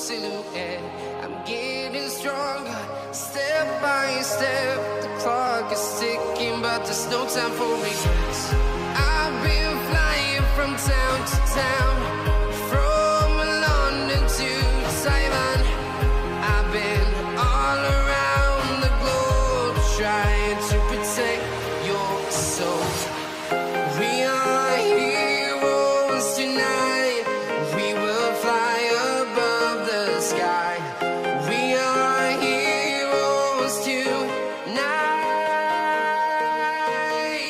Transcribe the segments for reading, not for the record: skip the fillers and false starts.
silhouette. I'm getting stronger, step by step. The clock is ticking, but there's no time for regrets. I've been flying from town to town, from London to Taiwan. I've been all around the globe trying to protect your soul. We are heroes tonight. We will fly above the sky. We are heroes tonight.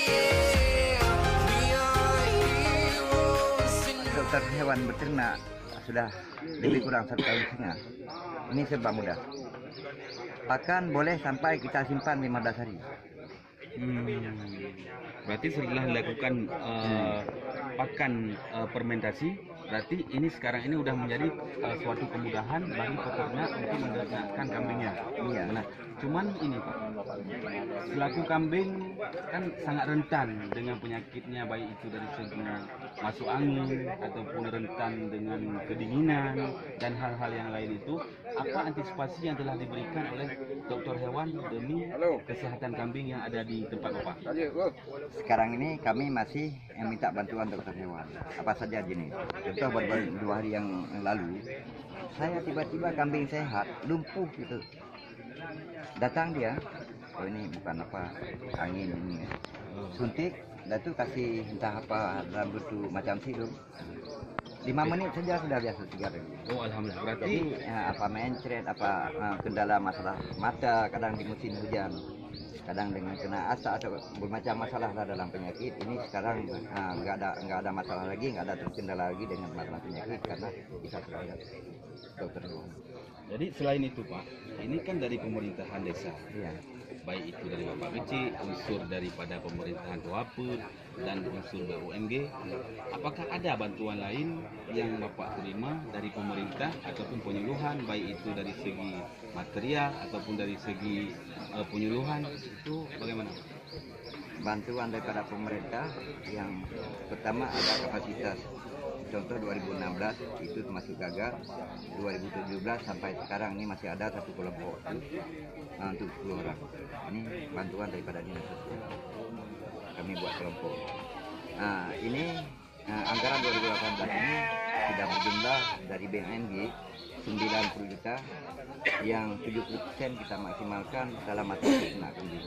Yeah. We are heroes tonight. Dokter hewan beternak sudah lebih kurang 1,5 tahun. Ini serba mudah. Pakan boleh sampai kita simpan 15 hari. Berarti setelah dilakukan pakan fermentasi, berarti ini sekarang ini udah menjadi suatu kemudahan bagi peternak untuk mendapatkan kambingnya. Iya. Nah, cuman ini Pak, selaku kambing kan sangat rentan dengan penyakitnya, baik itu dari segi masuk angin ataupun rentan dengan kedinginan dan hal-hal yang lain itu. Apa antisipasi yang telah diberikan oleh dokter hewan demi kesehatan kambing yang ada di tempat Bapak? Sekarang ini kami masih minta bantuan dokter hewan. Apa saja jenis. Contoh baru 2 hari yang lalu, saya tiba-tiba kambing sehat, lumpuh gitu. Datang dia, oh ini bukan apa, angin ini ya. Suntik, dan itu kasih entah apa dalam bentuk macam sirup. 5 menit saja sudah biasa 3 hari. Oh, alhamdulillah. Berarti Jadi apa mencret, apa kendala masalah mata, kadang di musim hujan, kadang dengan kena asap atau bermacam masalah lah dalam penyakit. Ini sekarang nggak ada masalah lagi, nggak ada terkendala lagi dengan masalah penyakit karena kita sudah ada dokter hewan. jadi selain itu Pak, ini kan dari pemerintahan desa. Iya. Baik itu dari Bapak Becik, unsur daripada pemerintahan Tuaput dan unsur BUMG. Apakah ada bantuan lain yang Bapak terima dari pemerintah ataupun penyuluhan, baik itu dari segi material ataupun dari segi penyuluhan, itu bagaimana? Bantuan daripada pemerintah yang pertama ada kapasitas. Contoh 2016 itu masih gagal, 2017 sampai sekarang ini masih ada satu kelompok untuk 10 orang. Ini bantuan daripada dinas sosial. Kami buat kelompok. Nah, ini anggaran 2018 ini sudah berjumlah dari BUMG 90 juta, yang 70% kita maksimalkan dalam masa ternak kambing.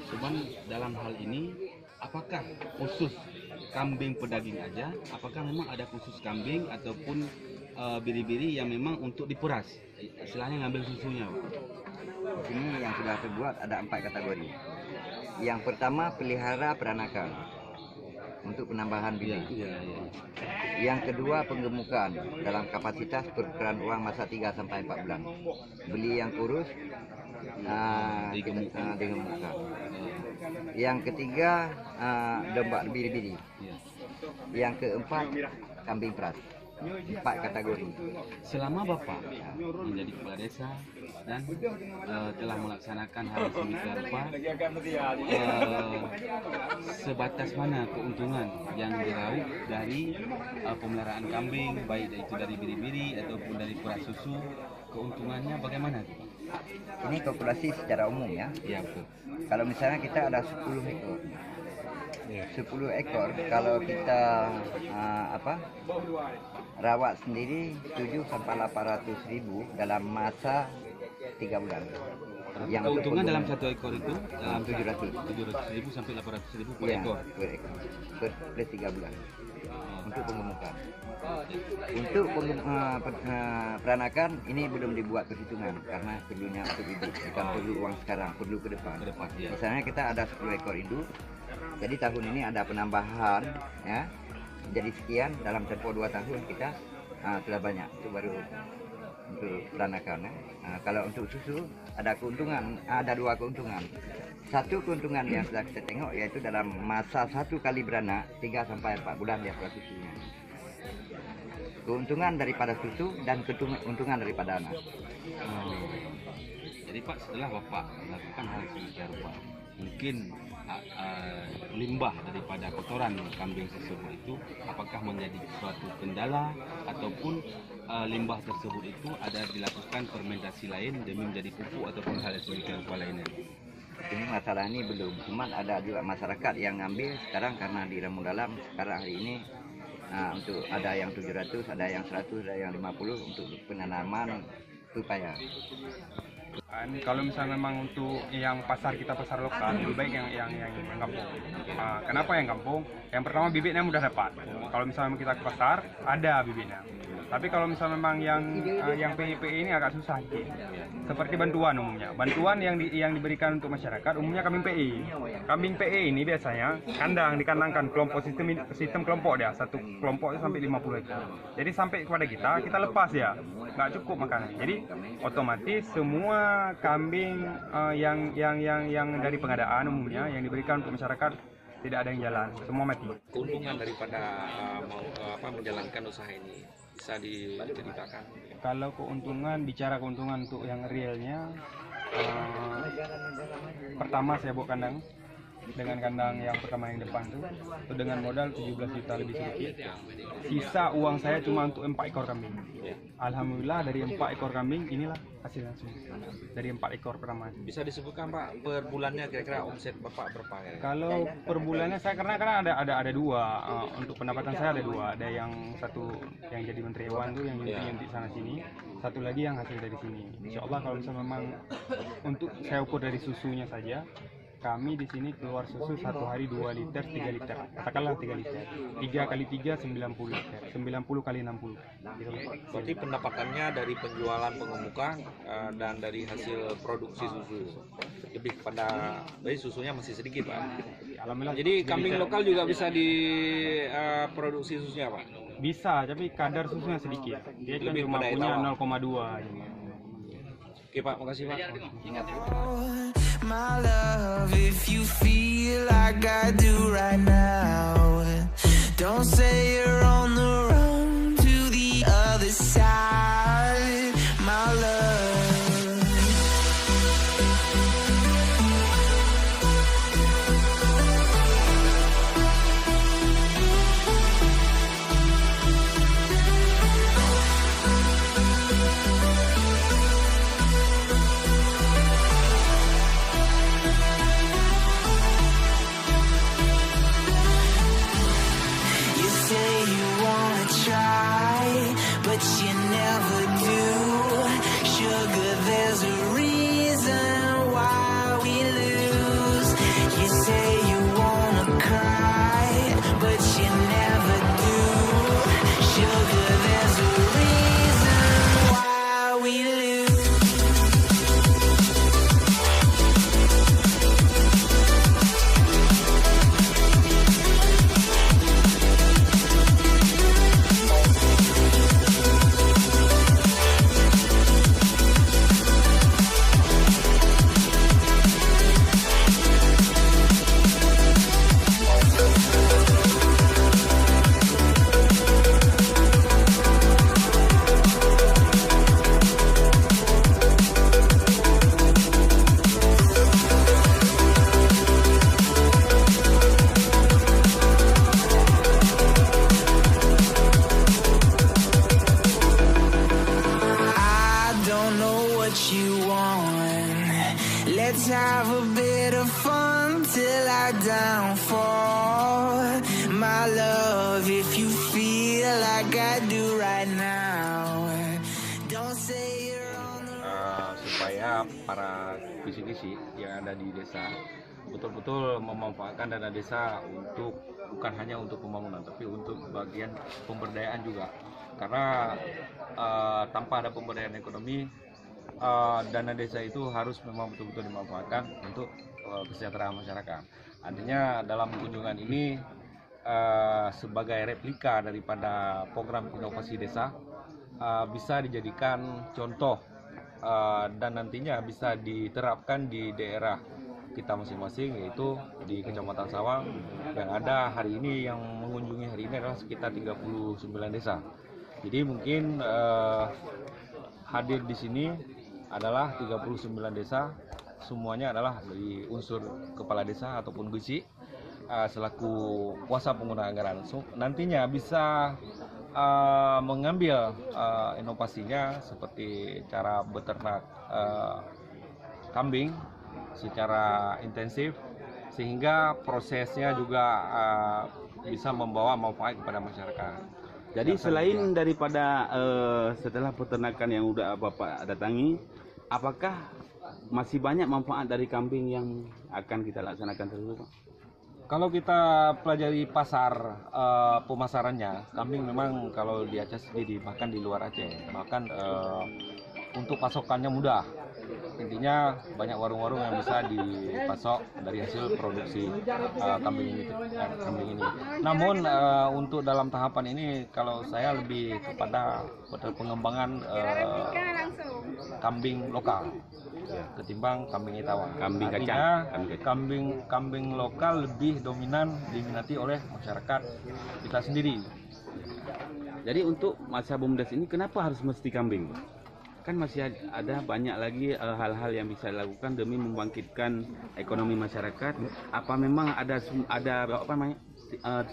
Cuman dalam hal ini, apakah khusus kambing pedaging aja? Apakah memang ada khusus kambing ataupun biri-biri yang memang untuk diperas? Istilahnya ngambil susunya, Pak. Di sini yang sudah terbuat ada 4 kategori. Yang pertama pelihara peranakan untuk penambahan bibit. Yang kedua penggemukan dalam kapasitas perputaran uang masa 3 sampai 4 bulan. Beli yang kurus digemukkan. Yang ketiga domba biri-biri. Yang keempat kambing peras. 4 kategori. Selama Bapak menjadi kepala desa dan telah melaksanakan hal sedemikian rupa, sebatas mana keuntungan yang diraup dari pemeliharaan kambing, baik itu dari biri-biri ataupun dari peras susu, keuntungannya bagaimana? Ini kalkulasi secara umum ya. Ya, betul. Kalau misalnya kita ada 10 ekor. 10 ekor kalau kita rawat sendiri 7 sampai 800 ribu dalam masa 3 bulan. Yang keuntungan dalam satu ekor itu dalam 700 ribu sampai 800 ribu per ya, ekor. per ekor per 3 bulan untuk penggemukan. Untuk peranakan ini belum dibuat perhitungan karena perlunya untuk induk, bukan perlu uang sekarang, perlu ke depan. Ya. Misalnya kita ada 10 ekor induk, jadi tahun ini ada penambahan ya, jadi sekian dalam tempo 2 tahun kita sudah banyak. Itu baru untuk peranakan ya. Kalau untuk susu ada keuntungan, ada 2 keuntungan. Satu keuntungan yang sudah kita tengok yaitu dalam masa 1 kali beranak 3 sampai 4 bulan dia keluar susunya. Keuntungan daripada susu dan keuntungan daripada anak. Jadi Pak, setelah Bapak melakukan hal sedemikian rupa, mungkin limbah daripada kotoran kambing tersebut itu apakah menjadi suatu kendala ataupun limbah tersebut itu ada dilakukan fermentasi lain demi menjadi pupuk ataupun hal yang lainnya? Ini masalah ini belum, cuman ada juga masyarakat yang ngambil sekarang karena di Ramu Dalam sekarang hari ini untuk ada yang 700, ada yang 100, ada yang 50 untuk penanaman pepaya. Kalau misalnya memang untuk yang pasar lokal lebih baik yang kampung. Kenapa yang kampung? Yang pertama bibitnya mudah dapat. Kalau misalnya kita ke pasar ada bibitnya. Tapi kalau misalnya memang yang PE ini agak susah sedikit. Seperti bantuan umumnya. Bantuan yang diberikan untuk masyarakat umumnya kambing PE. Kambing PE ini biasanya dikandangkan kelompok sistem kelompok dia. Satu kelompok itu sampai 50 ekor. Jadi sampai kepada kita lepas ya. Nggak cukup makanan. Jadi otomatis semua kambing yang dari pengadaan umumnya yang diberikan untuk masyarakat tidak ada yang jalan, semua mati. Keuntungan daripada menjalankan usaha ini bisa diceritakan? Kalau bicara keuntungan untuk yang realnya, pertama saya buat kandang dengan kandang yang pertama yang depan itu dengan modal 17 juta lebih sedikit. Sisa uang saya cuma untuk 4 ekor kambing. Alhamdulillah dari 4 ekor kambing inilah hasil langsung dari 4 ekor pertama. Bisa disebutkan Pak per bulannya kira-kira omset Bapak berapa? Kalau per bulannya saya karena ada dua, untuk pendapatan saya ada dua, ada yang satu yang jadi menteri hewan tuh yang nyuntik sana sini, satu lagi yang hasil dari sini. Insya Allah kalau misalnya memang untuk saya ukur dari susunya saja, kami di sini keluar susu satu hari 2 liter, 3 liter, katakanlah 3 liter, 3 kali 3 90 liter, 90 kali 60. Berarti pendapatannya dari penjualan pengemukan dan dari hasil produksi susu lebih kepada, dari susunya masih sedikit Pak. Alhamdulillah. Jadi kambing lokal juga bisa diproduksi susunya Pak? Bisa, tapi kadar susunya sedikit. Dia Lebih cuma pada punya etalon. 0,2. Oke Pak, makasih Pak. Ingat. My love, if you feel like I do right now, don't say you're on the run to the other side, my love. You say you wanna try, but you never do. Sugar, there's a reason why we lose. You say you wanna cry, but you never do. Sugar, there's a reason why we lose. I don't know what you want. Let's have a bit of fun till I downfall. My love, if you feel like I do right now, don't say you're on the Supaya para kisi-kisi yang ada di desa betul-betul memanfaatkan dana desa untuk bukan hanya untuk pembangunan tapi untuk bagian pemberdayaan juga, karena tanpa ada pemberdayaan ekonomi dana desa itu harus memang betul-betul dimanfaatkan untuk kesejahteraan masyarakat. Artinya dalam kunjungan ini sebagai replika daripada program inovasi desa bisa dijadikan contoh dan nantinya bisa diterapkan di daerah kita masing-masing, yaitu di Kecamatan Sawang yang ada hari ini, yang mengunjungi hari ini adalah sekitar 39 desa. Jadi mungkin hadir di sini adalah 39 desa, semuanya adalah dari unsur kepala desa ataupun gusi selaku kuasa pengguna anggaran. So, nantinya bisa mengambil inovasinya seperti cara beternak kambing secara intensif, sehingga prosesnya juga bisa membawa manfaat kepada masyarakat. Jadi selain daripada setelah peternakan yang udah Bapak datangi, apakah masih banyak manfaat dari kambing yang akan kita laksanakan tersebut, Pak? Kalau kita pelajari pasar pemasarannya, kambing memang kalau di Aceh sendiri, bahkan di luar Aceh, bahkan untuk pasokannya mudah. Intinya banyak warung-warung yang bisa dipasok dari hasil produksi kambing ini. Namun untuk dalam tahapan ini, kalau saya lebih kepada pengembangan kambing lokal ketimbang kambing itawa. Kambing kacang. Artinya kambing lokal lebih dominan diminati oleh masyarakat kita sendiri. Jadi untuk masa BUMDes ini kenapa harus mesti kambing, Pak? Kan masih ada banyak lagi hal-hal yang bisa dilakukan demi membangkitkan ekonomi masyarakat. Apa memang ada apa namanya,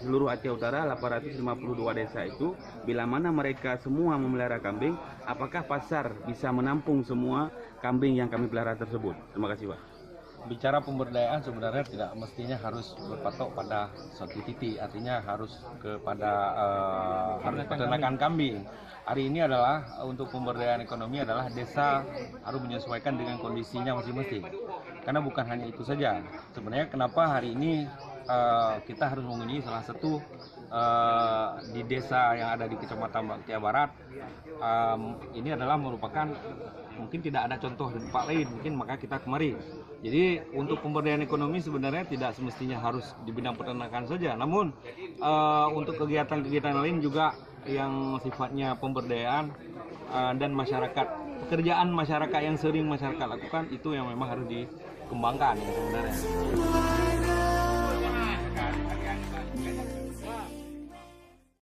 seluruh Aceh Utara 852 desa itu, bila mana mereka semua memelihara kambing, apakah pasar bisa menampung semua kambing yang kami pelihara tersebut? Terima kasih, Pak. Bicara pemberdayaan sebenarnya tidak mestinya harus berpatok pada satu titik, artinya harus kepada peternakan kambing. Hari ini adalah untuk pemberdayaan ekonomi adalah desa harus menyesuaikan dengan kondisinya masing-masing. Karena bukan hanya itu saja. Sebenarnya kenapa hari ini kita harus mengunjungi salah satu di desa yang ada di Kecamatan Baktia Barat. Ini adalah merupakan, mungkin tidak ada contoh di tempat lain, mungkin maka kita kemari. Jadi untuk pemberdayaan ekonomi sebenarnya tidak semestinya harus di bidang peternakan saja, namun untuk kegiatan-kegiatan lain juga yang sifatnya pemberdayaan dan masyarakat, pekerjaan masyarakat yang sering masyarakat lakukan, itu yang memang harus dikembangkan ya sebenarnya.